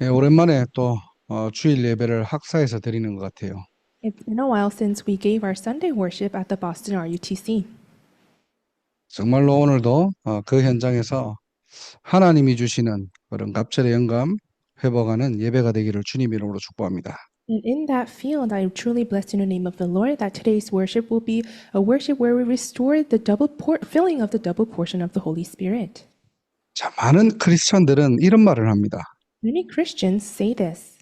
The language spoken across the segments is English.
예, 오랜만에 또 주일 예배를 학사에서 드리는 것 같아요. It's been a while since we gave our Sunday worship at the Boston RUTC. 정말로 오늘도 그 현장에서 하나님이 주시는 그런 갑절의 영감 회복하는 예배가 되기를 주님 이름으로 축복합니다. And in that field, I truly bless in the name of the Lord that today's worship will be a worship where we restore the filling of the double portion of the Holy Spirit. 자, 많은 크리스천들은 이런 말을 합니다. Many Christians say this.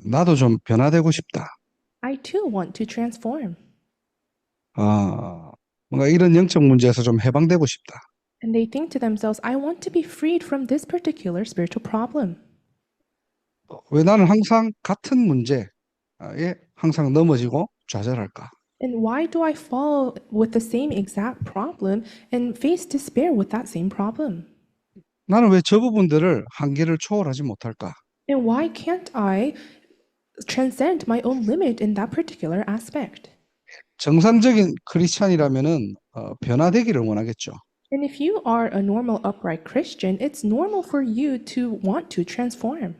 나도 좀 변화되고 싶다. I too want to transform. 뭔가 이런 영적 문제에서 좀 해방되고 싶다. And they think to themselves, I want to be freed from this particular spiritual problem. 왜 나는 항상 같은 문제에 항상 넘어지고 좌절할까? And why do I fall with the same exact problem and face despair with that same problem? 나는 왜 저 부분들을 한계를 초월하지 못할까? And why can't I transcend my own limit in that particular aspect? 정상적인 크리스찬이라면은 변화되기를 원하겠죠. And if you are a normal, upright Christian, it's normal for you to want to transform.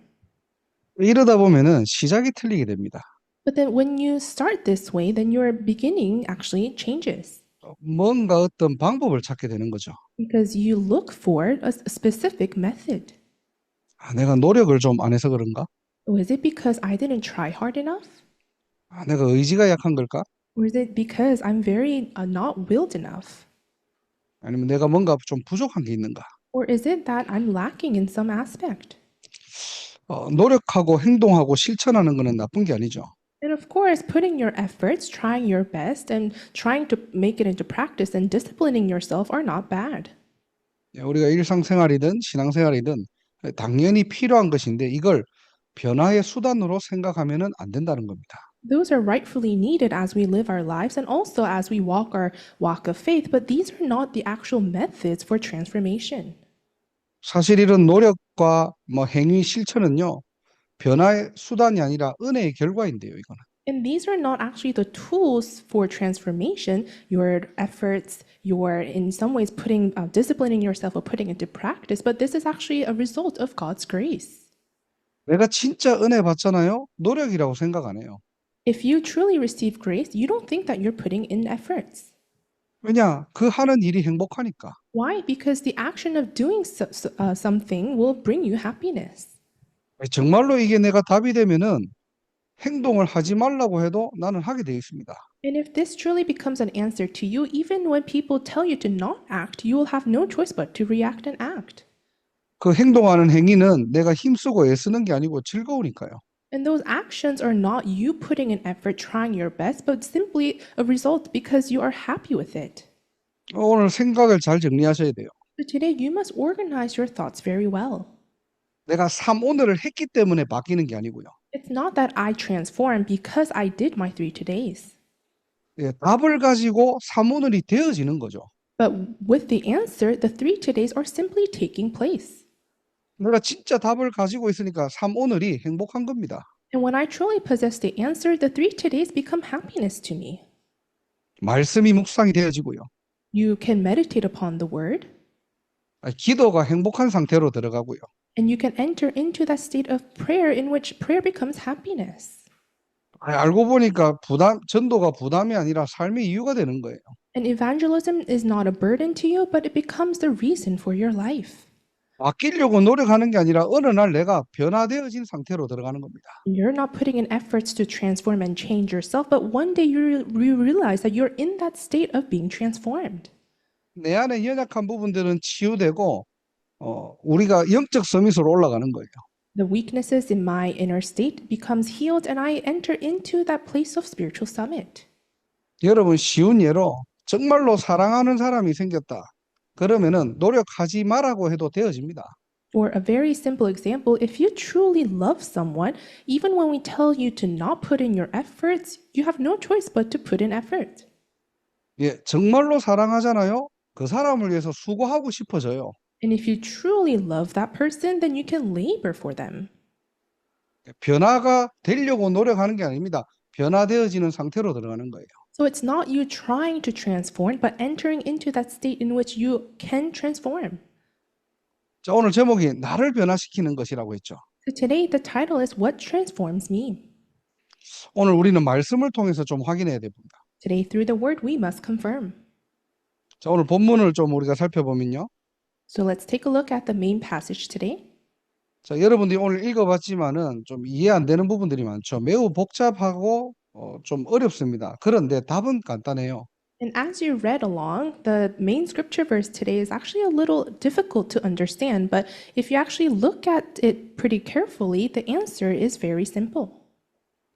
이러다 보면은 시작이 틀리게 됩니다. But then when you start this way, then your beginning actually changes 뭔가 어떤 방법을 찾게 되는 거죠. because you look for a specific method. 내가 노력을 좀 안 해서 그런가? Or is it because I didn't try hard enough? 내가 의지가 약한 걸까? Or is it because I'm very not willed enough? 아니면 내가 뭔가 좀 부족한 게 있는가? Or is it that I'm lacking in some aspect? 노력하고 행동하고 실천하는 거는 나쁜 게 아니죠. And of course, putting your efforts, trying your best, and trying to make it into practice and disciplining yourself are not bad. 우리가 일상생활이든 신앙생활이든 당연히 필요한 것인데 이걸 변화의 수단으로 생각하면은 안 된다는 겁니다. Those are rightfully needed as we live our lives and also as we walk our walk of faith, but these are not the actual methods for transformation. 사실 이런 노력과 행위 실천은요, 변화의 수단이 아니라 은혜의 결과인데요, 이거는. And these are not actually the tools for transformation, your efforts, your in some ways putting disciplining yourself or putting into practice, but this is actually a result of God's grace. 내가 진짜 은혜 받잖아요? 노력이라고 생각 안 해요. If you truly receive grace, you don't think that you're putting in efforts. 왜냐? 그 하는 일이 행복하니까. Why? Because the action of doing something will bring you happiness. 정말로 이게 내가 답이 되면은 행동을 하지 말라고 해도 나는 하게 되어 있습니다. And if this truly becomes an answer to you, even when people tell you to not act, you will have no choice but to react and act. 그 행동하는 행위는 내가 힘쓰고 애쓰는 게 아니고 즐거우니까요. And those actions are not you putting in effort, trying your best, but simply a result because you are happy with it. 오늘 생각을 잘 정리하셔야 돼요. So today, you must organize your thoughts very well. 내가 오늘을 했기 때문에 바뀌는 게 아니고요. It's not that I transform because I did my 3 todays, 답을 가지고 오늘이 되어지는 거죠. but with the answer, the 3 todays are simply taking place. 내가 진짜 답을 가지고 있으니까 오늘이 행복한 겁니다. And when I truly possess the answer, the 3 todays become happiness to me. 말씀이 묵상이 되어지고요. You can meditate upon the word, 기도가 행복한 상태로 들어가고요. and you can enter into that state of prayer in which prayer becomes happiness. 알고 보니까 전도가 부담이 아니라 삶의 이유가 되는 거예요. And evangelism is not a burden to you, but it becomes the reason for your life. 바뀌려고 노력하는 게 아니라 어느 날 내가 변화되어진 상태로 들어가는 겁니다. You're not putting in efforts to transform and change yourself, but one day you realize that you're in that state of being transformed. 내 안에 연약한 부분들은 치유되고 우리가 영적 서밋으로 올라가는 거예요. The weaknesses in my inner state becomes healed and I enter into that place of spiritual summit. 여러분 쉬운 예로 정말로 사랑하는 사람이 생겼다. 그러면은 노력하지 말라고 해도 되어집니다. For a very simple example, if you truly love someone, even when we tell you to not put in your efforts, you have no choice but to put in effort. 정말로 사랑하잖아요. 그 사람을 위해서 수고하고 싶어져요. And if you truly love that person, then you can labor for them. 변화가 되려고 노력하는 게 아닙니다. 변화되어지는 상태로 들어가는 거예요. So it's not you trying to transform, but entering into that state in which you can transform. 자, 오늘 제목이 나를 변화시키는 것이라고 했죠. So today the title is What Transforms Me? 오늘 우리는 말씀을 통해서 좀 확인해야 됩니다. Today through the word we must confirm. 자, 오늘 본문을 좀 우리가 살펴보면요. So let's take a look at the main passage today. 자, 여러분들이 오늘 읽어봤지만은 좀 이해 안 되는 부분들이 많죠. 매우 복잡하고 좀 어렵습니다. 그런데 답은 간단해요. And as you read along, the main scripture verse today is actually a little difficult to understand, but if you actually look at it pretty carefully, the answer is very simple.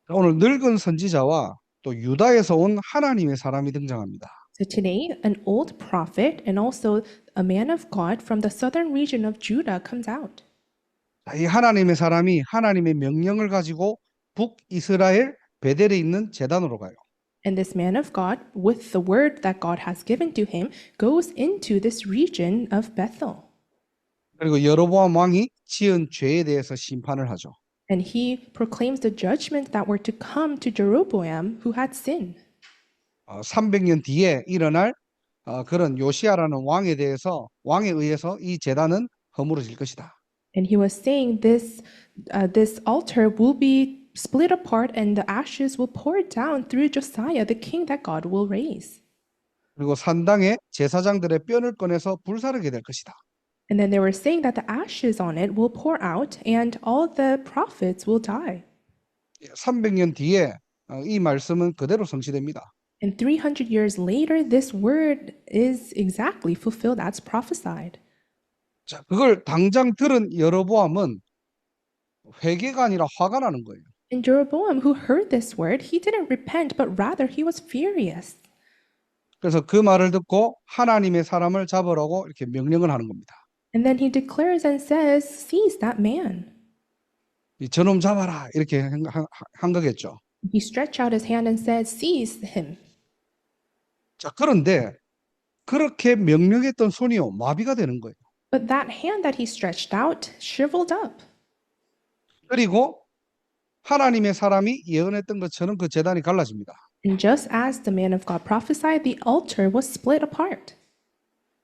자, 오늘 늙은 선지자와 또 유다에서 온 하나님의 사람이 등장합니다. So today, an old prophet and also a man of God from the southern region of Judah comes out. 자, 이 하나님의 사람이 하나님의 명령을 가지고 북이스라엘 베델에 있는 제단으로 가요. And this man of God, with the word that God has given to him, goes into this region of Bethel. 그리고 여로보암 왕이 지은 죄에 대해서 심판을 하죠. And he proclaims the judgment that were to come to Jeroboam who had sinned. 300년 뒤에 일어날 그런 요시아라는 왕에 의해서 이 제단은 허물어질 것이다. And he was saying this altar will be split apart and the ashes will pour down through Josiah, the king that God will raise. 그리고 산당에 제사장들의 뼈를 꺼내서 불사르게 될 것이다. And then they were saying that the ashes on it will pour out and all the prophets will die. 300년 뒤에 이 말씀은 그대로 성취됩니다. And 300 years later, this word is exactly fulfilled as prophesied. 자, 그걸 당장 들은 여로보암은 회개가 아니라 화가 나는 거예요. And Jeroboam, who heard this word, he didn't repent, but rather he was furious. 그래서 그 말을 듣고 하나님의 사람을 잡으라고 이렇게 명령을 하는 겁니다. And then he declares and says, Seize that man. 이 저놈 잡아라 이렇게 한 거겠죠. He stretched out his hand and said, Seize him. 자, 그런데 그렇게 명령했던 손이요 마비가 되는 거예요. But that hand that he stretched out shriveled up. 그리고 하나님의 사람이 예언했던 것처럼 그 제단이 갈라집니다. And just as the man of God prophesied, the altar was split apart.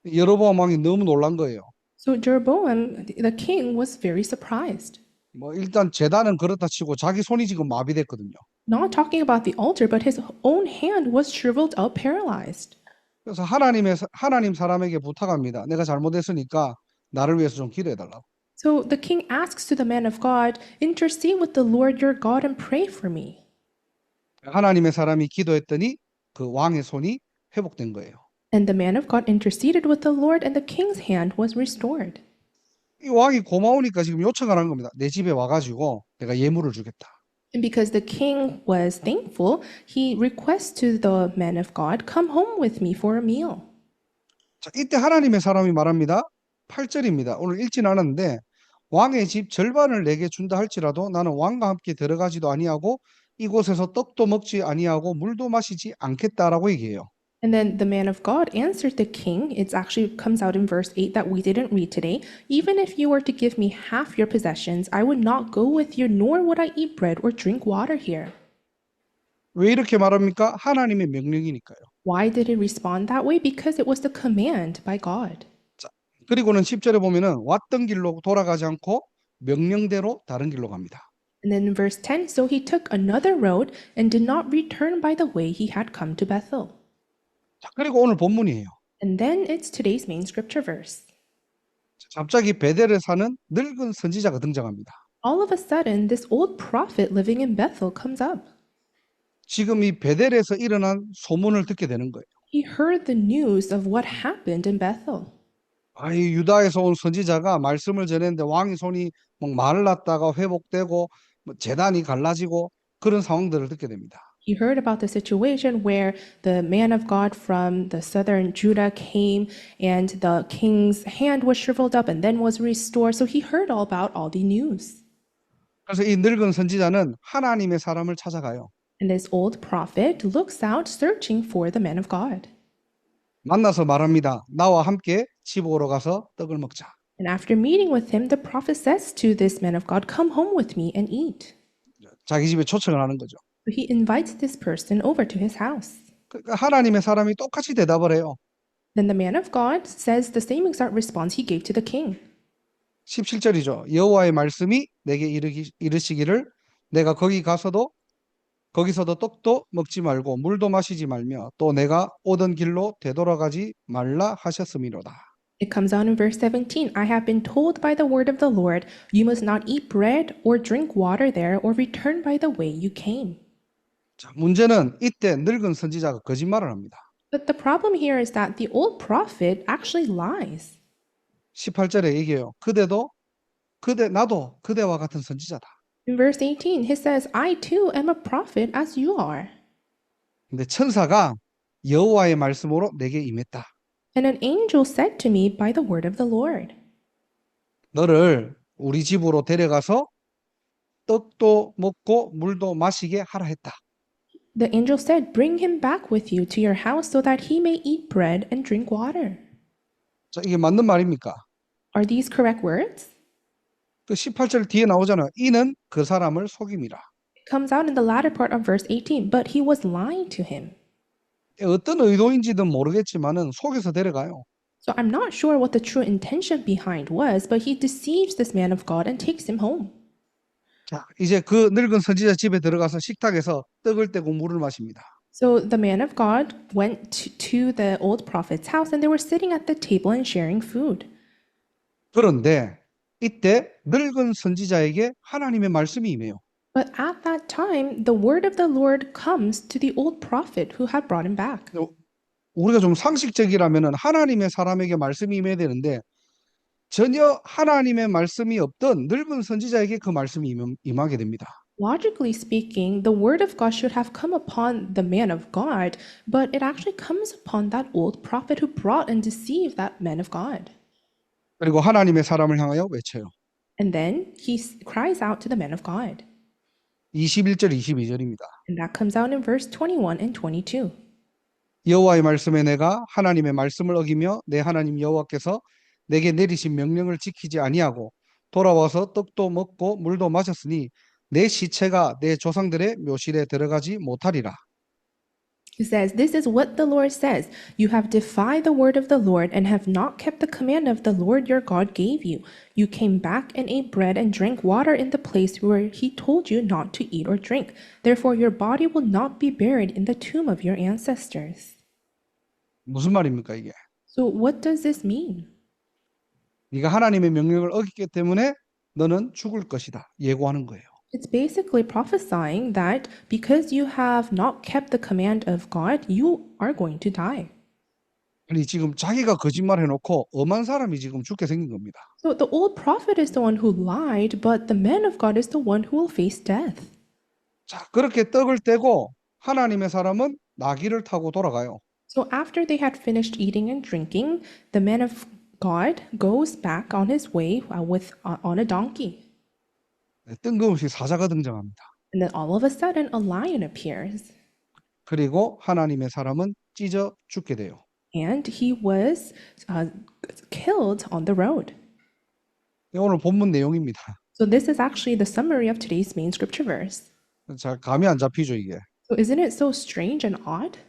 여로보암 왕이 너무 놀란 거예요. So Jeroboam, the king, was very surprised. 뭐 일단 제단은 그렇다 치고 자기 손이 지금 마비됐거든요. Not talking about the altar, but his own hand was shriveled up, paralyzed. 그래서 하나님 사람에게 부탁합니다. 내가 잘못했으니까 나를 위해서 좀 기도해달라고. So the king asks to the man of God, Intercede with the Lord your God and pray for me. 하나님의 사람이 기도했더니 그 왕의 손이 회복된 거예요. And the man of God interceded with the Lord, and the king's hand was restored. 이 왕이 고마우니까 지금 요청을 한 겁니다. 내 집에 와가지고 내가 예물을 주겠다. And because the king was thankful, he requests to the man of God, Come home with me for a meal. 자, 이때 하나님의 사람이 말합니다. 8절입니다. 오늘 읽진 않았는데 왕의 집 절반을 내게 준다 할지라도 나는 왕과 함께 들어가지도 아니하고 이곳에서 떡도 먹지 아니하고 물도 마시지 않겠다라고 얘기해요. And then the man of God answered the king. It actually comes out in verse 8 that we didn't read today. Even if you were to give me half your possessions, I would not go with you, nor would I eat bread or drink water here. 왜 이렇게 말합니까? 하나님의 명령이니까요. Why did he respond that way? Because it was the command by God. 자, 그리고는 10절에 보면은 왔던 길로 돌아가지 않고 명령대로 다른 길로 갑니다. And then in verse 10, so he took another road and did not return by the way he had come to Bethel. 자, 그리고 오늘 본문이에요. And then it's today's main scripture verse. 자, 갑자기 베델에 사는 늙은 선지자가 등장합니다. All of a sudden, this old prophet living in Bethel comes up. 지금 이 베델에서 일어난 소문을 듣게 되는 거예요. He heard the news of what happened in Bethel. 이 유다에서 온 선지자가 말씀을 전했는데 왕의 손이 막 말랐다가 회복되고 제단이 갈라지고 그런 상황들을 듣게 됩니다. He heard about the situation where the man of God from the southern Judah came and the king's hand was shriveled up and then was restored. So he heard all about all the news. 그래서 이 늙은 선지자는 하나님의 사람을 찾아가요. And this old prophet looks out searching for the man of God. 만나서 말합니다. 나와 함께 집으로 가서 떡을 먹자. And after meeting with him, the prophet says to this man of God, Come home with me and eat. 자기 집에 초청을 하는 거죠. So he invites this person over to his house. 그러니까 하나님의 사람이 똑같이 대답을 해요. Then the man of God says the same exact response he gave to the king. 17절이죠. 여호와의 말씀이 내게 이르시기를 내가 거기서도 떡도 먹지 말고 물도 마시지 말며 또 내가 오던 길로 되돌아가지 말라 하셨음이로다. It comes out in verse 17. I have been told by the word of the Lord, you must not eat bread or drink water there or return by the way you came. 자, 문제는 이때 늙은 선지자가 거짓말을 합니다. But the problem here is that the old prophet actually lies. 18절에 얘기해요. 나도 그대와 같은 선지자다. In verse 18, he says, I too am a prophet as you are. 근데 천사가 여호와의 말씀으로 내게 임했다. And an angel said to me by the word of the Lord, 너를 우리 집으로 데려가서 떡도 먹고 물도 마시게 하라 했다. the angel said, bring him back with you to your house so that he may eat bread and drink water. 자, 이게 맞는 말입니까? Are these correct words? 그 18절 뒤에 나오잖아요. 이는 그 사람을 속임이라. It comes out in the latter part of verse 18, but he was lying to him. 어떤 의도인지는 모르겠지만은 속여서 데려가요. So I'm not sure what the true intention behind was, but he deceives this man of God and takes him home. 자, 이제 그 늙은 선지자 집에 들어가서 식탁에서 떡을 떼고 물을 마십니다. So the man of God went to the old prophet's house and they were sitting at the table and sharing food. 그런데 이때 늙은 선지자에게 하나님의 말씀이 임해요. But at that time, the word of the Lord comes to the old prophet who had brought him back. 우리가 좀 상식적이라면은 하나님의 사람에게 말씀이 임해야 되는데 전혀 하나님의 말씀이 없던 늙은 선지자에게 그 말씀이 임하게 됩니다. Logically speaking, the word of God should have come upon the man of God, but it actually comes upon that old prophet who brought and deceived that man of God. 그리고 하나님의 사람을 향하여 외쳐요. And then he cries out to the man of God. 21절 22절입니다. And that comes out in verse 21 and 22. 여호와의 말씀에 내가 하나님의 말씀을 어기며 내 하나님 여호와께서 내게 내리신 명령을 지키지 아니하고 돌아와서 떡도 먹고 물도 마셨으니 내 시체가 내 조상들의 묘실에 들어가지 못하리라. He says, this is what the Lord says. You have defied the word of the Lord and have not kept the command of the Lord your God gave you. You came back and ate bread and drank water in the place where he told you not to eat or drink. Therefore, your body will not be buried in the tomb of your ancestors. 무슨 말입니까 이게? So what does this mean? 네가 하나님의 명령을 어겼기 때문에 너는 죽을 것이다. 예고하는 거예요. It's basically prophesying that because you have not kept the command of God, you are going to die. 아니 지금 자기가 거짓말 해놓고 엄한 사람이 지금 죽게 생긴 겁니다. So the old prophet is the one who lied, but the man of God is the one who will face death. 자, 그렇게 떡을 떼고 하나님의 사람은 나귀를 타고 돌아가요. So after they had finished eating and drinking, the man of God goes back on his way on a donkey. 뜬금없이 사자가 등장합니다. And then all of a sudden, a lion appears. 그리고 하나님의 사람은 찢어 죽게 돼요. And he was killed on the road. 오늘 본문 내용입니다. So this is actually the summary of today's main scripture verse. 잘 감이 안 잡히죠 이게. So isn't it so strange and odd?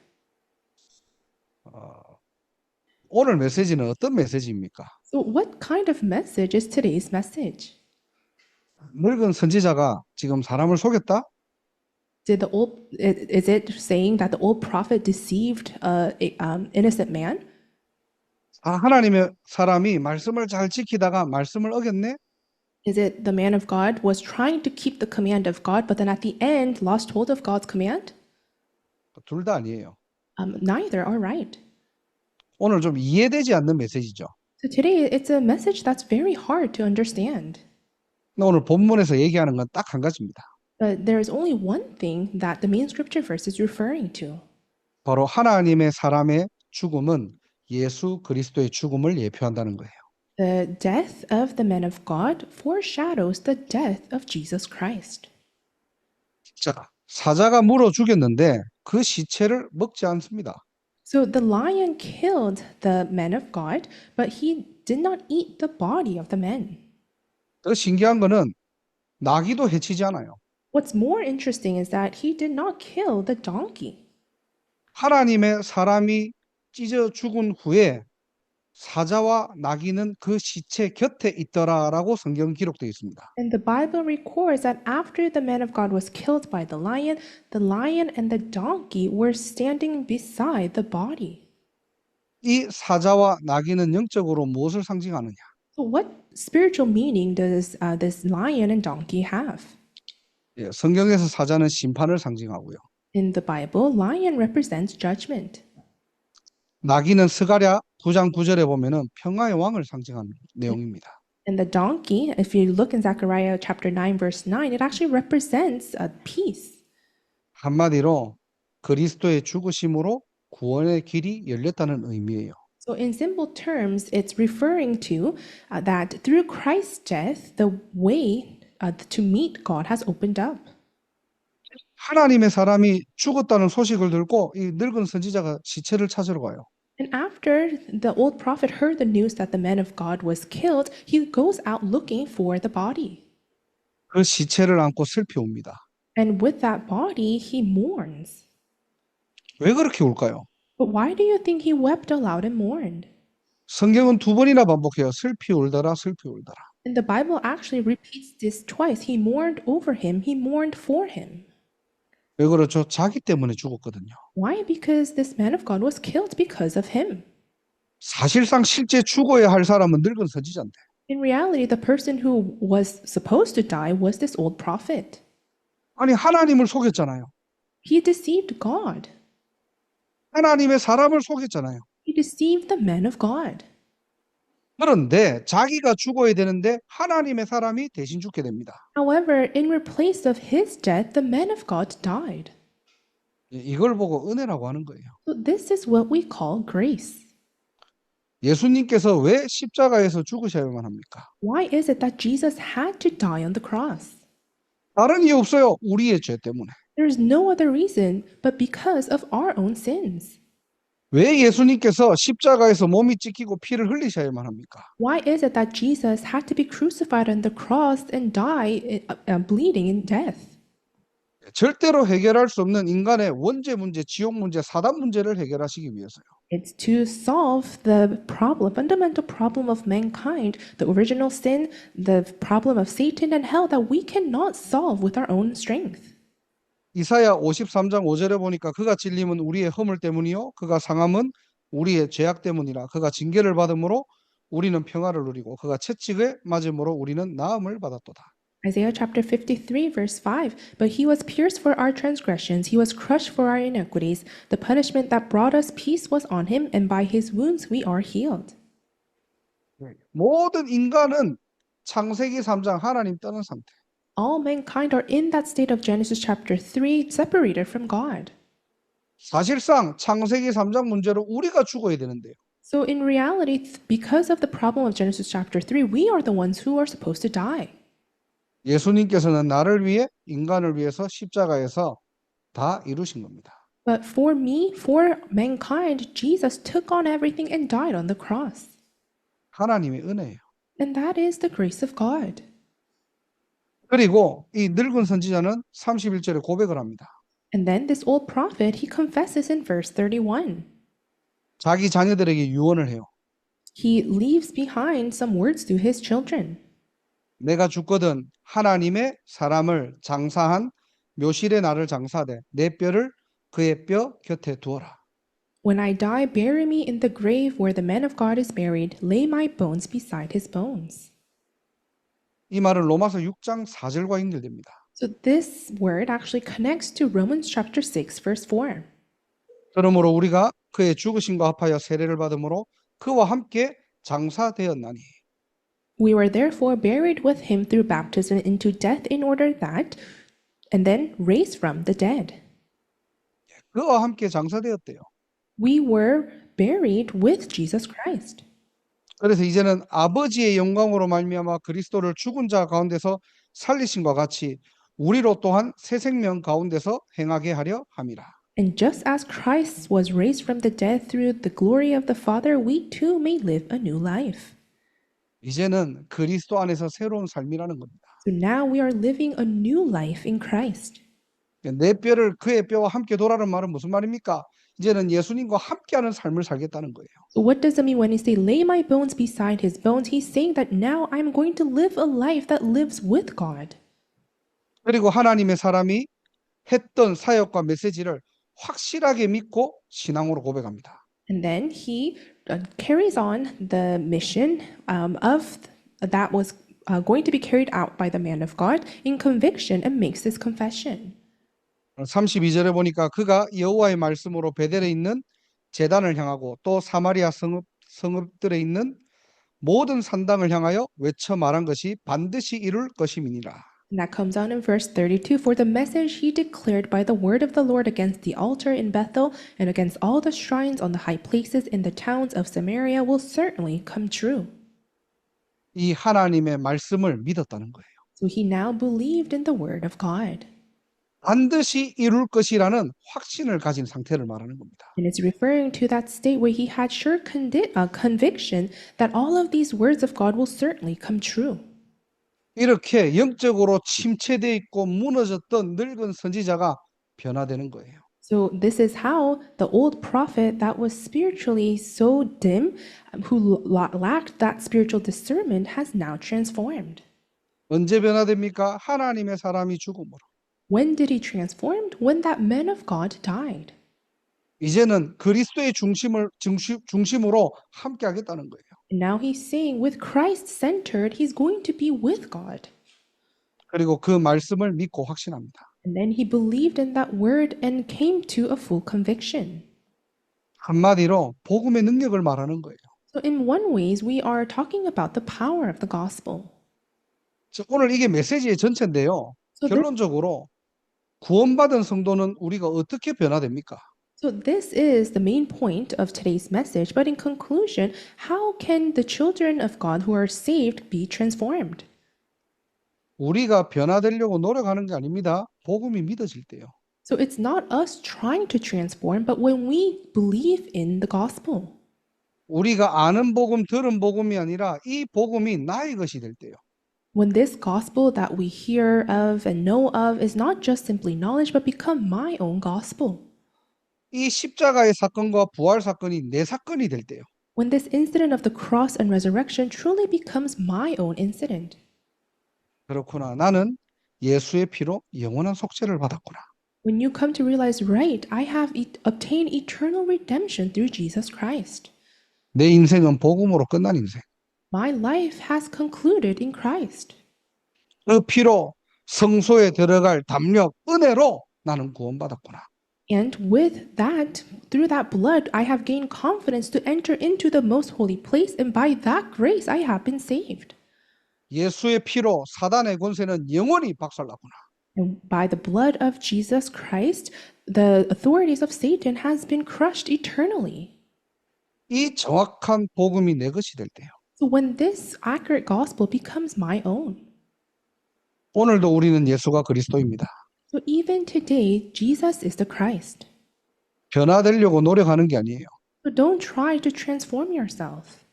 오늘 메시지는 어떤 메시지입니까? So what kind of message is today's message? 늙은 선지자가 지금 사람을 속였다? Is it saying that the old prophet deceived an innocent man? 하나님의 사람이 말씀을 잘 지키다가 말씀을 어겼네? Is it the man of God was trying to keep the command of God, but then at the end lost hold of God's command? 둘 다 아니에요. Neither are right. 오늘 좀 이해되지 않는 메시지죠. So today it's a message that's very hard to understand. 오늘 본문에서 얘기하는 건 딱 한 가지입니다. But there is only one thing that the main scripture verse is referring to. 바로 하나님의 사람의 죽음은 예수 그리스도의 죽음을 예표한다는 거예요. The death of the man of God foreshadows the death of Jesus Christ. 자, 사자가 물어 죽였는데 그 시체를 먹지 않습니다. So the lion killed the man of God, but he did not eat the body of the man. 더 신기한 거는 나귀도 해치지 않아요. What's more interesting is that he did not kill the donkey. 하나님의 사람이 찢어 죽은 후에 사자와 나귀는 그 시체 곁에 있더라라고 성경 기록되어 있습니다. And the Bible records that after the man of God was killed by the lion and the donkey were standing beside the body. 이 사자와 나귀는 영적으로 무엇을 상징하느냐? So, what spiritual meaning does this lion and donkey have? 예, 성경에서 사자는 심판을 상징하고요. In the Bible, lion represents judgment. 나귀는 스가랴 9장 9절에 보면은 평화의 왕을 상징하는 내용입니다. And the donkey, if you look in Zechariah chapter 9, verse 9, it actually represents a peace. 한마디로 그리스도의 죽으심으로 구원의 길이 열렸다는 의미예요. So, in simple terms, it's referring to that through Christ's death, the way to meet God has opened up. 하나님의 사람이 죽었다는 소식을 듣고 이 늙은 선지자가 시체를 찾으러 가요. And after the old prophet heard the news that the man of God was killed, he goes out looking for the body. 그 시체를 안고 슬피 옵니다. And with that body, he mourns. 왜 그렇게 울까요? But why do you think he wept aloud and mourned? 성경은 두 번이나 반복해요. 슬피 울더라, 슬피 울더라. And the Bible actually repeats this twice. He mourned over him, he mourned for him. 왜 그렇죠? 자기 때문에 죽었거든요. Why? Because this man of God was killed because of him. 사실상 실제 죽어야 할 사람은 늙은 선지자인데 In reality, the person who was supposed to die was this old prophet. 아니 하나님을 속였잖아요. He deceived God. 하나님의 사람을 속였잖아요. He deceived the man of God. 그런데 자기가 죽어야 되는데 하나님의 사람이 대신 죽게 됩니다. However, in replace of his death, the man of God died. 이걸 보고 은혜라고 하는 거예요. So this is what we call grace. 예수님께서 왜 십자가에서 죽으셔야만 합니까? Why is it that Jesus had to die on the cross? 다른 이유 없어요. 우리의 죄 때문에. There is no other reason but because of our own sins. 왜 예수님께서 십자가에서 몸이 찢기고 피를 흘리셔야만 합니까? Why is it that Jesus had to be crucified on the cross and die bleeding in death? 절대로 해결할 수 없는 인간의 원죄 문제, 지옥 문제, 사단 문제를 해결하시기 위해서요. It's to solve the problem, fundamental problem of mankind, the original sin, the problem of Satan and hell that we cannot solve with our own strength. 이사야 53장 5절에 보니까 그가 찔림은 우리의 허물 때문이요 그가 상함은 우리의 죄악 때문이라 그가 징계를 받음으로 우리는 평화를 누리고 그가 채찍에 맞음으로 우리는 나음을 받았도다. Isaiah chapter 53, verse 5. But he was pierced for our transgressions, he was crushed for our iniquities. The punishment that brought us peace was on him, and by his wounds we are healed. 모든 인간은 창세기 3장 하나님 떠난 상태. All mankind are in that state of Genesis chapter 3, separated from God. 사실상 창세기 3장 문제로 우리가 죽어야 되는데요. So in reality, because of the problem of Genesis chapter 3, we are the ones who are supposed to die. 예수님께서는 나를 위해 인간을 위해서 십자가에서 다 이루신 겁니다. But for me, for mankind, Jesus took on everything and died on the cross. 하나님의 은혜예요. And that is the grace of God. 그리고 이 늙은 선지자는 31절에 고백을 합니다. And then this old prophet, he confesses in verse 31. 자기 자녀들에게 유언을 해요. He leaves behind some words to his children. 내가 죽거든 하나님의 사람을 장사한 묘실에 나를 장사하되 내 뼈를 그의 뼈 곁에 두어라. When I die, bury me in the grave where the man of God is buried. Lay my bones beside his bones. 이 말은 로마서 6장 4절과 연결됩니다. So this word actually connects to Romans chapter 6, verse 4. 그러므로 우리가 그의 죽으심과 합하여 세례를 받음으로 그와 함께 장사되었나니. We were therefore buried with him through baptism into death in order that, and then raised from the dead. 그와 함께 장사되었대요. We were buried with Jesus Christ. 그래서 이제는 아버지의 영광으로 말미암아 그리스도를 죽은 자 가운데서 살리심과 같이 우리로 또한 새 생명 가운데서 행하게 하려 함이라. And just as Christ was raised from the dead through the glory of the Father, we too may live a new life. 이제는 그리스도 안에서 새로운 삶이라는 겁니다. So now we are living a new life in Christ. 내 뼈를 그의 뼈와 함께 도라는 말은 무슨 말입니까? 이제는 예수님과 함께하는 삶을 살겠다는 거예요. So what does it mean when he say, lay my bones beside his bones? He's saying that now I'm going to live a life that lives with God. 그리고 하나님의 사람이 했던 사역과 메시지를 확실하게 믿고 신앙으로 고백합니다. And then he carries on the mission that was going to be carried out by the man of God in conviction and makes this confession. 32절에 보니까 그가 여호와의 말씀으로 베델에 있는 제단을 향하고 또 사마리아 성읍들에 있는 모든 산당을 향하여 외쳐 말한 것이 반드시 이룰 것임이니라. And that comes out in verse 32. For the message he declared by the word of the Lord against the altar in Bethel and against all the shrines on the high places in the towns of Samaria will certainly come true. 이 하나님의 말씀을 믿었다는 거예요. So he now believed in the word of God. 반드시 이룰 것이라는 확신을 가진 상태를 말하는 겁니다. And it's referring to that state where he had sure conviction that all of these words of God will certainly come true. 이렇게 영적으로 침체되어 있고 무너졌던 늙은 선지자가 변화되는 거예요. So this is how the old prophet that was spiritually so dim, who lacked that spiritual discernment, has now transformed. 언제 변화됩니까? 하나님의 사람이 죽음으로. When did he transform? When that man of God died. 이제는 그리스도의 중심으로 함께 하겠다는 거예요. And now he's saying with Christ centered, he's going to be with God. 그리고 그 말씀을 믿고 확신합니다. And then he believed in that word and came to a full conviction. 한마디로 복음의 능력을 말하는 거예요. So in one ways, we are talking about the power of the gospel. 오늘 이게 메시지의 전체인데요. So 결론적으로 구원받은 성도는 우리가 어떻게 변화됩니까? So this is the main point of today's message, but in conclusion, how can the children of God who are saved be transformed? 우리가 변화되려고 노력하는 게 아닙니다. 복음이 믿어질 때요. So it's not us trying to transform, but when we believe in the gospel. 우리가 아는 복음, 들은 복음이 아니라 이 복음이 나의 것이 될 때요. When this gospel that we hear of and know of is not just simply knowledge, but become my own gospel. 이 십자가의 사건과 부활 사건이 내 사건이 될 때요. When this incident of the cross and resurrection truly becomes my own incident. 그렇구나. 나는 예수의 피로 영원한 속죄를 받았구나. When you come to realize, right, I have obtained eternal redemption through Jesus Christ. 내 인생은 복음으로 끝난 인생. My life has concluded in Christ. 그 피로 성소에 들어갈 담력, 은혜로 나는 구원받았구나. And with that, through that blood, I have gained confidence to enter into the most holy place, and by that grace, I have been saved. 예수의 피로 사단의 권세는 영원히 박살났구나. And by the blood of Jesus Christ, the authorities of Satan has been crushed eternally. 이 정확한 복음이 내 것이 될 때요. So when this accurate gospel becomes my own. 오늘도 우리는 예수가 그리스도입니다. So even today, Jesus is the Christ. 변화되려고 노력하는 게 아니에요. So don't try to transform yourself.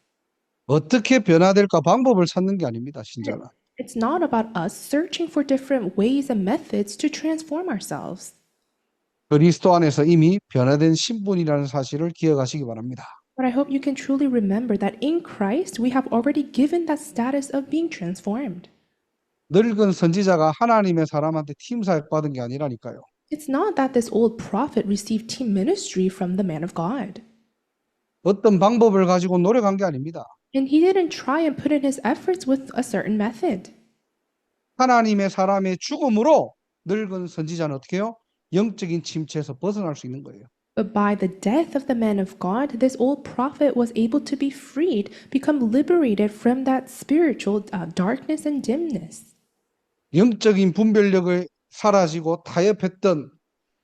어떻게 변화될까 방법을 찾는 게 아닙니다, 신자는. It's not about us searching for different ways and methods to transform ourselves. 그리스도 안에서 이미 변화된 신분이라는 사실을 기억하시기 바랍니다. But I hope you can truly remember that in Christ, we have already given that status of being transformed. 늙은 선지자가 하나님의 사람한테 팀 사역 받은 게 아니라니까요. It's not that this old prophet received team ministry from the man of God. 어떤 방법을 가지고 노력한 게 아닙니다. And he didn't try and put in his efforts with a certain method. 하나님의 사람의 죽음으로 늙은 선지자는 어떻게 해요? 영적인 침체에서 벗어날 수 있는 거예요. But by the death of the man of God, this old prophet was able to be freed, become liberated from that spiritual darkness and dimness. 영적인 분별력을 사라지고 타협했던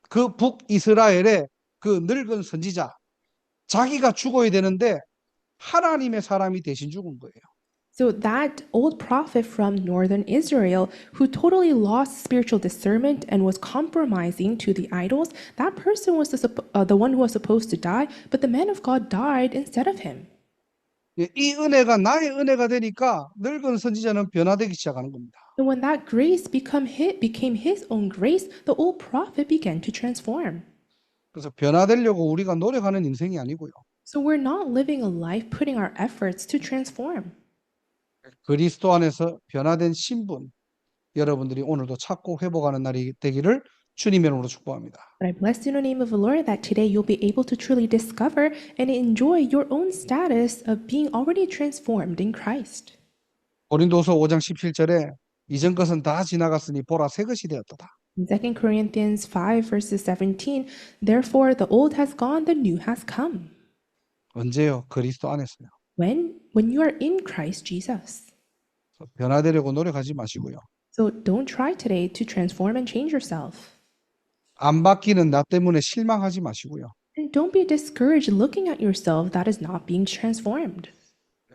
그 북이스라엘의 그 늙은 선지자, 자기가 죽어야 되는데 하나님의 사람이 대신 죽은 거예요. So that old prophet from northern Israel who totally lost spiritual discernment and was compromising to the idols, that person was the one who was supposed to die, but the man of God died instead of him. 이 은혜가 나의 은혜가 되니까 늙은 선지자는 변화되기 시작하는 겁니다. And when that grace became his own grace, the old prophet began to transform. 그래서 변화되려고 우리가 노력하는 인생이 아니고요. So we're not living a life putting our efforts to transform. 그리스도 안에서 변화된 신분, 여러분들이 오늘도 찾고 회복하는 날이 되기를 주님의 이름으로 축복합니다. But I bless you in the name of the Lord that today you'll be able to truly discover and enjoy your own status of being already transformed in Christ. 고린도서 5장 17절에 이전 것은 다 지나갔으니 보라 새 것이 되었도다. In 2 Corinthians 5, verses 17, therefore the old has gone, the new has come. 언제요? 그리스도 안에서요. When you are in Christ Jesus. 변화되려고 노력하지 마시고요. So don't try today to transform and change yourself. 안 바뀌는 나 때문에 실망하지 마시고요. And don't be discouraged looking at yourself that is not being transformed.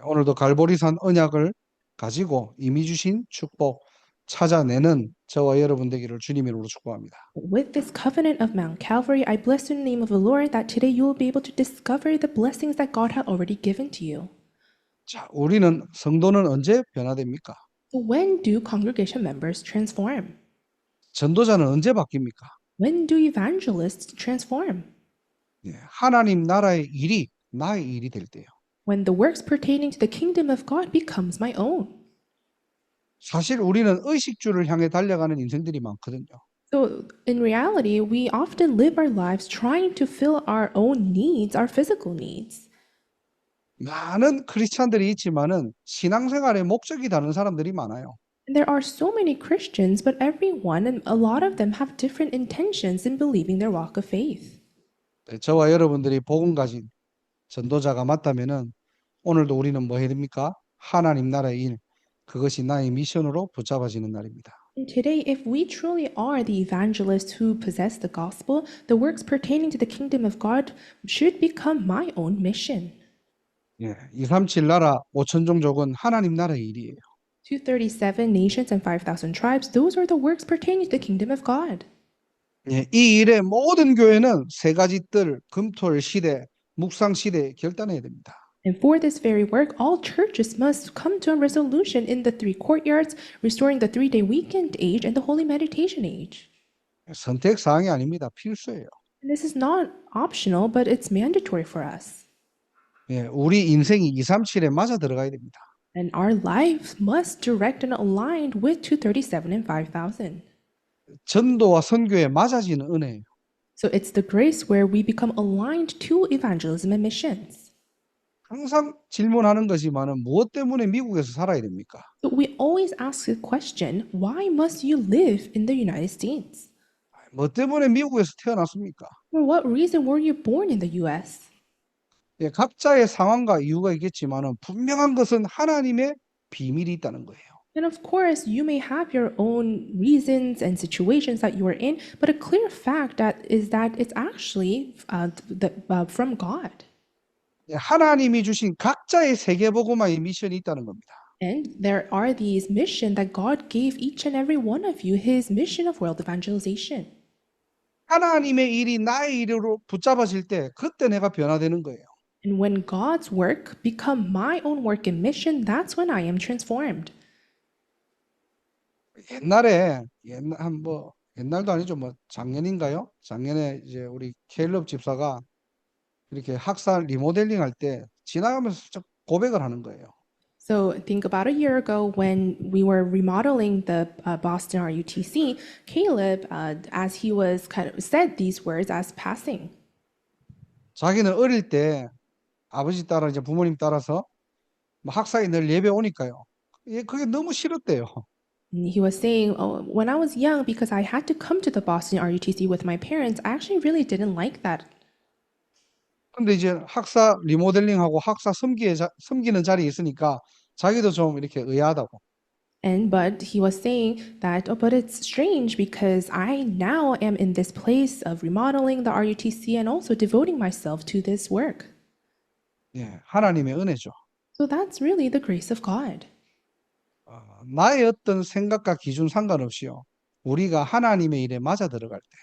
오늘도 갈보리산 언약을 가지고 이미 주신 축복 찾아내는 저와 여러분 되기를 주님의 이름으로 축복합니다. With this covenant of Mount Calvary, I bless you in the name of the Lord that today you will be able to discover the blessings that God had already given to you. 자, 우리는 성도는 언제 변화됩니까? So when do congregation members transform? 전도자는 언제 바뀝니까? When do evangelists transform? 예, 하나님 나라의 일이 나의 일이 될 때요. When the works pertaining to the kingdom of God becomes my own. 사실 우리는 의식주를 향해 달려가는 인생들이 많거든요. So in reality, we often live our lives trying to fill our own needs, our physical needs. 많은 크리스찬들이 있지만은 신앙생활의 목적이 다른 사람들이 많아요. And there are so many Christians, but everyone and a lot of them have different intentions in believing their walk of faith. 네, 저와 여러분들이 복음 가진 전도자가 맞다면은 오늘도 우리는 뭐 해야 됩니까? 하나님 나라의 일, 그것이 나의 미션으로 붙잡아지는 날입니다. And today, if we truly are the evangelists who possess the gospel, the works pertaining to the kingdom of God should become my own mission. 예, 237 나라 5천 종족은 하나님 나라의 일이에요. 237 nations and 5,000 tribes, those are the works pertaining to the kingdom of God. 예, 이 일의 모든 교회는 세 가지 뜰, 금토일 시대, 묵상 시대에 결단해야 됩니다. And for this very work, all churches must come to a resolution in the three courtyards, restoring the 3-day weekend age and the holy meditation age. 선택 사항이 아닙니다. 필수예요. And this is not optional, but it's mandatory for us. 예, 우리 인생이 237에 맞아 들어가야 됩니다. And our lives must direct and aligned with 237 and 5,000. 전도와 선교에 맞아지는 은혜예요. So it's the grace where we become aligned to evangelism and missions. 항상 질문하는 거지만은 무엇 때문에 미국에서 살아야 됩니까? So we always ask the question, why must you live in the United States? 뭐 때문에 미국에서 태어났습니까? For what reason were you born in the US? 예, 각자의 상황과 이유가 있겠지만은 분명한 것은 하나님의 비밀이 있다는 거예요. And of course, you may have your own reasons and situations that you are in, but a clear fact is that it's actually from God. 예, 하나님이 주신 각자의 세계복음화의 미션이 있다는 겁니다. And there are these missions that God gave each and every one of you, his mission of world evangelization. 하나님의 일이 나의 일으로 붙잡아질 때 그때 내가 변화되는 거예요. And when God's work become my own work and mission, that's when I am transformed. 옛날도 아니죠. 뭐 작년인가요? 작년에 이제 우리 케일럽 집사가 이렇게 학사 리모델링 할 때 지나가면서 좀 고백을 하는 거예요. So think about a year ago when we were remodeling the Boston RUTC, Caleb, as he was said these words as passing. 자기는 어릴 때 아버지 따라 이제 부모님 따라서 뭐 학사에 늘 예배 오니까요. 그게 너무 싫었대요. And he was saying, oh, when I was young, because I had to come to the Boston RUTC with my parents, I actually really didn't like that. 근데 이제 학사 리모델링하고 학사 섬기는 자리에 있으니까 자기도 좀 이렇게 의아하다고. But he was saying that, oh, but it's strange because I now am in this place of remodeling the RUTC and also devoting myself to this work. 예, 하나님의 은혜죠. So that's really the grace of God. 나의 어떤 생각과 기준 상관없이요. 우리가 하나님의 일에 맞아 들어갈 때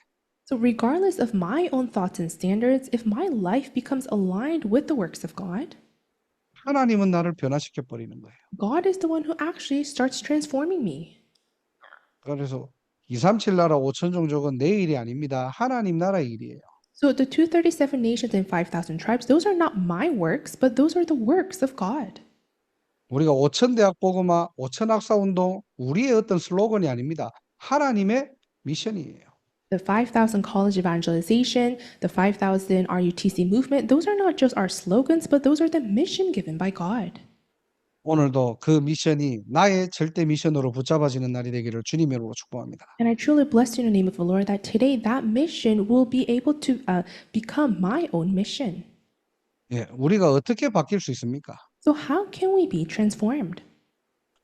So regardless of my own thoughts and standards, if my life becomes aligned with the works of God, 하나님은 나를 변화시켜 버리는 거예요. God is the one who actually starts transforming me. 그래서 237 나라 5천 종족은 내 일이 아닙니다. 하나님 나라의 일이에요. So the 237 nations and 5,000 tribes, those are not my works, but those are the works of God. 우리가 5천 대학 복음화, 5천 학사 운동, 우리의 어떤 슬로건이 아닙니다. 하나님의 미션이에요. The 5,000 college evangelization, the 5,000 RUTC movement, those are not just our slogans, but those are the mission given by God. 오늘도 그 미션이 나의 절대 미션으로 붙잡아지는 날이 되기를 주님의 이름으로 축복합니다. And I truly bless you in the name of the Lord that today that mission will be able to become my own mission. 예, 우리가 어떻게 바뀔 수 있습니까? So how can we be transformed?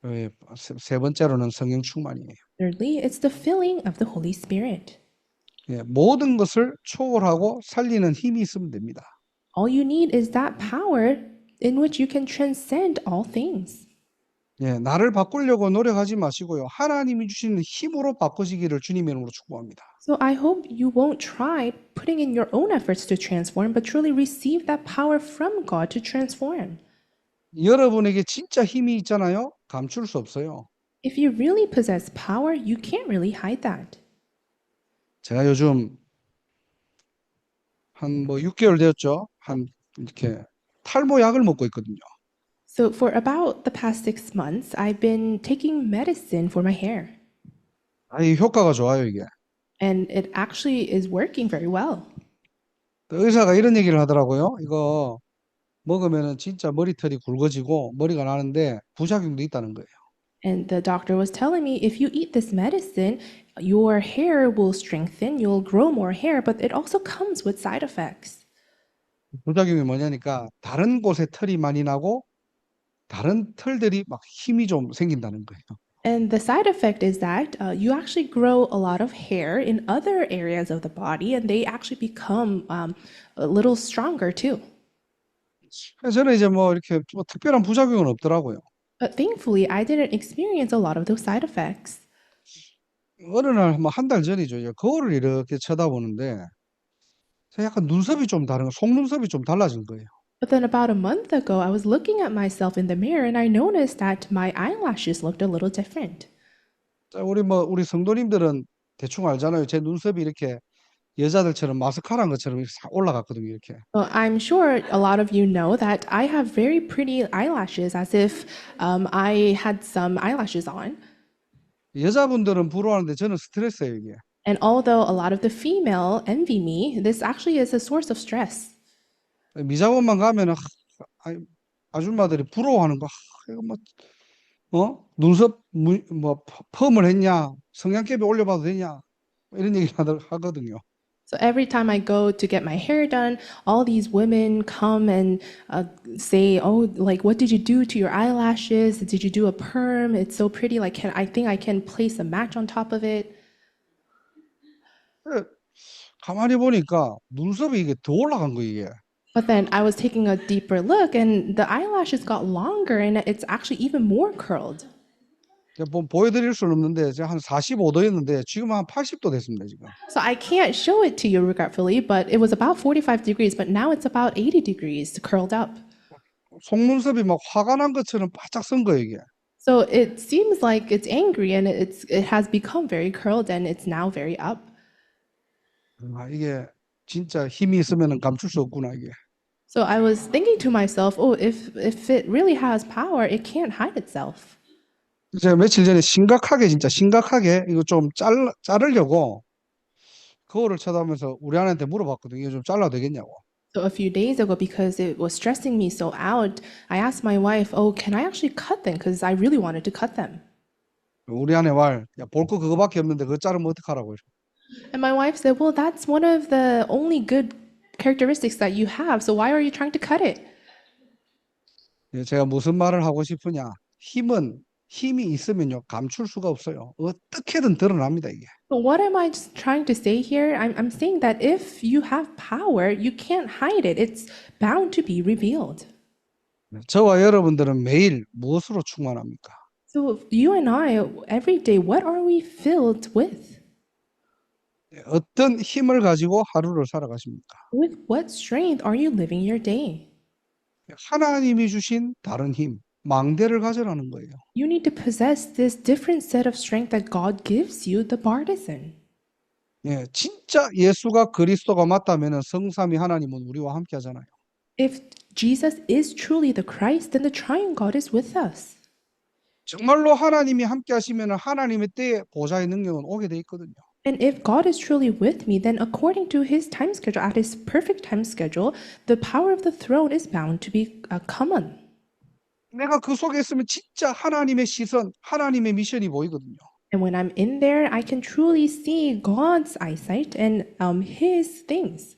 예, 세 번째로는 성령 충만이에요. Thirdly, it's the filling of the Holy Spirit. 예, 모든 것을 초월하고 살리는 힘이 있으면 됩니다. All you need is that power in which you can transcend all things. 예, 나를 바꾸려고 노력하지 마시고요. 하나님이 주시는 힘으로 바꾸시기를 주님의 이름으로 축복합니다. So I hope you won't try putting in your own efforts to transform, but truly receive that power from God to transform. 여러분에게 진짜 힘이 있잖아요. 감출 수 없어요. If you really possess power, you can't really hide that. 제가 요즘 한 6개월 되었죠. 한 이렇게 탈모 약을 먹고 있거든요. So for about the past 6 months, I've been taking medicine for my hair, 이 효과가 좋아요, 이게. and it actually is working very well. 또 의사가 이런 얘기를 하더라고요. 이거 먹으면은 진짜 머리털이 굵어지고 머리가 나는데 부작용도 있다는 거예요. And the doctor was telling me if you eat this medicine, your hair will strengthen, you'll grow more hair, but it also comes with side effects. 부작용이 뭐냐니까 다른 곳에 털이 많이 나고 다른 털들이 막 힘이 좀 생긴다는 거예요. And the side effect is that you actually grow a lot of hair in other areas of the body, and they actually become a little stronger too. 그래서 저는 이제 뭐 이렇게 뭐 특별한 부작용은 없더라고요. But thankfully, I didn't experience a lot of those side effects. 어느 날 뭐 한 달 전이죠. 이제 거울을 이렇게 쳐다보는데 제가 약간 눈썹이 좀 다른 거, 속눈썹이 좀 달라진 거예요. But then about a month ago, I was looking at myself in the mirror and I noticed that my eyelashes looked a little different. 자, 우리 성도님들은 대충 알잖아요. 제 눈썹이 이렇게 여자들처럼 마스카라한 것처럼 이렇게 싹 올라갔거든요. 이렇게. Well, I'm sure a lot of you know that I have very pretty eyelashes, as if I had some eyelashes on. 여자분들은 부러워하는데 저는 스트레스예요, 이게. And although a lot of the female envy me, this actually is a source of stress. 미장원만 가면은 아줌마들이 부러워하는 거. 이거 뭐 눈썹 뭐 펌을 했냐? 성냥개비 올려봐도 되냐? 이런 얘기를 하거든요. So every time I go to get my hair done, all these women come and say, "Oh, like what did you do to your eyelashes? Did you do a perm? It's so pretty. Like, I think I can place a match on top of it." 가만히 보니까 눈썹이 이게 더 올라간 거 이게. But then I was taking a deeper look, and the eyelashes got longer, and it's actually even more curled. 보여드릴 수는 없는데 제가 한 45도였는데 지금 한 80도 됐습니다 지금. So I can't show it to you regretfully, but it was about 45 degrees, but now it's about 80 degrees curled up. 속눈썹이 막 화가 난 것처럼 바짝 선 거예요 이게. So it seems like it's angry, and it has become very curled, and it's now very up. 이게 진짜 힘이 있으면은 감출 수 없구나 이게. So I was thinking to myself, oh, if it really has power, it can't hide itself. 제가 며칠 전에 진짜 심각하게 이거 좀 자르려고 거울을 쳐다보면서 우리 아내한테 물어봤거든요. 이거 좀 잘라도 되겠냐고. So a few days ago, because it was stressing me so out, I asked my wife, oh, can I actually cut them? Because I really wanted to cut them. 우리 아내 말, 야, 볼 거 그거밖에 없는데 그거 자르면 어떡하라고. And my wife said, well, that's one of the only good characteristics that you have, so why are you trying to cut it? 제가 무슨 말을 하고 싶으냐. 힘이 있으면요, 감출 수가 없어요. 어떻게든 드러납니다, 이게. But what am I just trying to say here? I'm saying that if you have power, you can't hide it. It's bound to be revealed. 저와 여러분들은 매일 무엇으로 충만합니까? So you and I, every day, what are we filled with? 어떤 힘을 가지고 하루를 살아가십니까? With what strength are you living your day? 하나님이 주신 다른 힘, 망대를 가져라는 거예요. You need to possess this different set of strength that God gives you, the bartisan. 예, 진짜 예수가 그리스도가 맞다면은 성삼위 하나님은 우리와 함께 하잖아요. If Jesus is truly the Christ, then the triune God is with us. 정말로 하나님이 함께 하시면은 하나님의 때에 보좌의 능력은 오게 돼 있거든요. And if God is truly with me, then according to his time schedule, at his perfect time schedule, the power of the throne is bound to be common. 내가 그 속에 있으면 진짜 하나님의 시선, 하나님의 미션이 보이거든요. And when I'm in there, I can truly see God's eyesight and his things.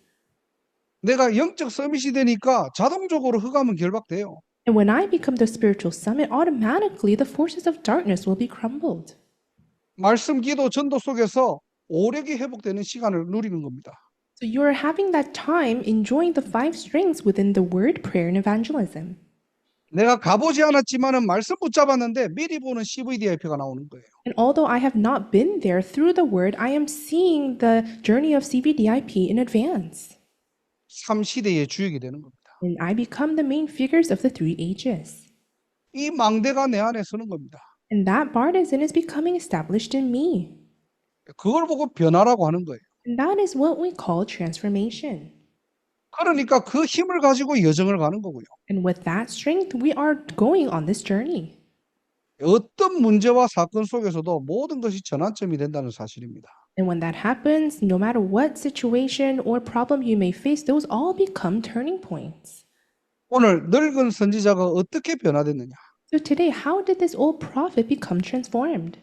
내가 영적 서밋이 되니까 자동적으로 흑암은 결박돼요. And when I become the spiritual summit, automatically the forces of darkness will be crumbled. 말씀, 기도, 전도 속에서 오력이 회복되는 시간을 누리는 겁니다. So you're having that time enjoying the five strengths within the word, prayer, and evangelism. 내가 가보지 않았지만은 말씀 붙잡았는데 미리 보는 CVDIP가 나오는 거예요. And although I have not been there through the word, I am seeing the journey of CVDIP in advance. 3시대의 주역이 되는 겁니다. And I become the main figures of the three ages. 이 망대가 내 안에 서는 겁니다. And that partisan is becoming established in me. 그걸 보고 변화라고 하는 거예요. And that is what we call transformation. 그러니까 그 힘을 가지고 여정을 가는 거고요. And with that strength, we are going on this journey. 어떤 문제와 사건 속에서도 모든 것이 전환점이 된다는 사실입니다. And when that happens, no matter what situation or problem you may face, those all become turning points. 오늘 늙은 선지자가 어떻게 변화됐느냐? So today, how did this old prophet become transformed?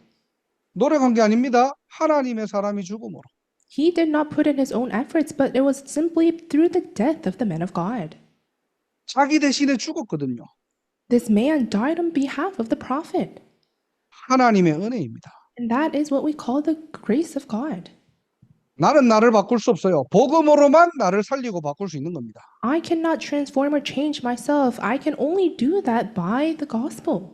노력한 게 아닙니다. 하나님의 사람이 죽음으로. He did not put in his own efforts, but it was simply through the death of the man of God. 자기 대신에 죽었거든요. This man died on behalf of the prophet. 하나님의 은혜입니다. And that is what we call the grace of God. 나는 나를 바꿀 수 없어요. 복음으로만 나를 살리고 바꿀 수 있는 겁니다. I cannot transform or change myself. I can only do that by the gospel.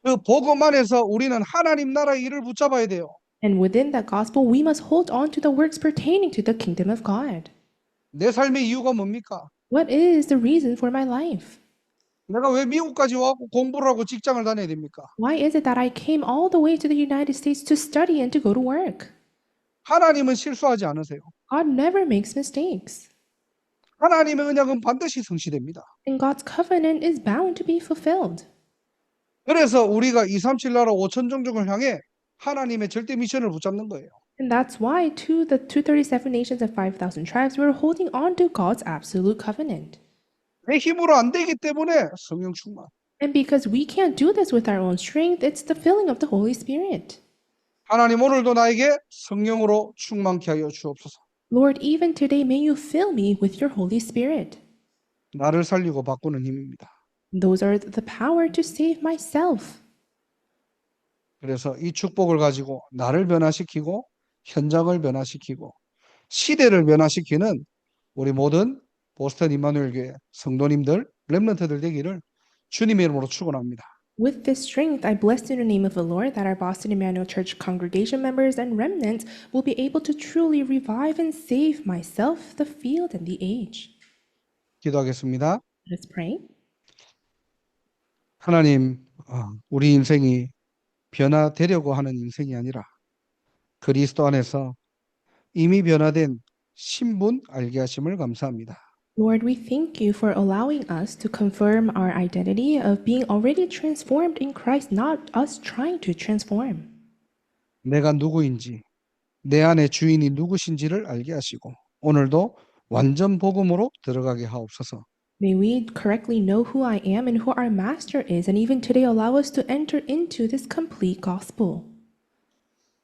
그 복음 안에서 우리는 하나님 나라의 일을 붙잡아야 돼요. And within that gospel, we must hold on to the works pertaining to the kingdom of God. 내 삶의 이유가 뭡니까? What is the reason for my life? 내가 왜 미국까지 와고 공부를 하고 직장을 다녀야 됩니까? Why is it that I came all the way to the United States to study and to go to work? 하나님은 실수하지 않으세요. God never makes mistakes. 하나님의 언약은 반드시 성취됩니다. And God's covenant is bound to be fulfilled. 그래서 우리가 237 나라 5천 종족을 향해 하나님의 절대 미션을 붙잡는 거예요. And that's why to the 237 nations and 5,000 tribes, we're holding on to God's absolute covenant. 내 힘으로 안 되기 때문에 성령 충만. And because we can't do this with our own strength, it's the filling of the Holy Spirit. 하나님 오늘도 나에게 성령으로 충만케 하여 주옵소서. Lord, even today, may you fill me with your Holy Spirit. 나를 살리고 바꾸는 힘입니다. Those are the power to save myself. 그래서 이 축복을 가지고 나를 변화시키고 현장을 변화시키고 시대를 변화시키는 우리 모든 보스턴 임마누엘 교회 성도님들, 렘넌트들 되기를 주님의 이름으로 축원합니다. With this strength, I bless in the name of the Lord that our Boston Emmanuel Church congregation members and remnants will be able to truly revive and save myself, the field, and the age. 기도하겠습니다. Let's pray. 하나님, 우리 인생이 변화되려고 하는 인생이 아니라 그리스도 안에서 이미 변화된 신분 알게 하심을 감사합니다. Lord, we thank you for allowing us to confirm our identity of being already transformed in Christ, not us trying to transform. 내가 누구인지, 내 안의 주인이 누구신지를 알게 하시고 오늘도 완전 복음으로 들어가게 하옵소서. May we correctly know who I am and who our Master is, and even today allow us to enter into this complete gospel.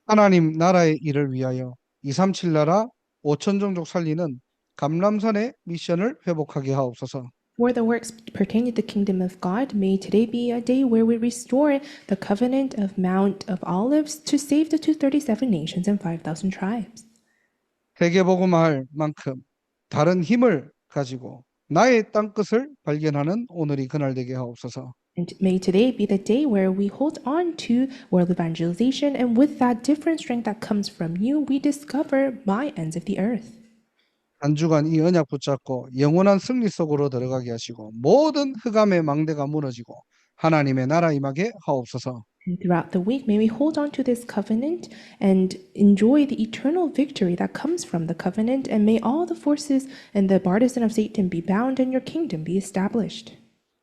하나님 나라의 일을 위하여 237 나라 5천 종족 살리는 감람산의 미션을 회복하게 하옵소서. For the works pertaining to the kingdom of God, may today be a day where we restore the covenant of Mount of Olives to save the 237 nations and 5,000 tribes. 세계복음화할 만큼 다른 힘을 가지고 나의 땅끝을 발견하는 오늘이 그날 되게 하옵소서. And may today be the day where we hold on to world evangelization, and with that different strength that comes from you, we discover my ends of the earth. 한 주간 이 언약 붙잡고 영원한 승리 속으로 들어가게 하시고 모든 흑암의 망대가 무너지고 하나님의 나라 임하게 하옵소서. And throughout the week, may we hold on to this covenant and enjoy the eternal victory that comes from the covenant. And may all the forces and the partisan of Satan be bound and your kingdom be established.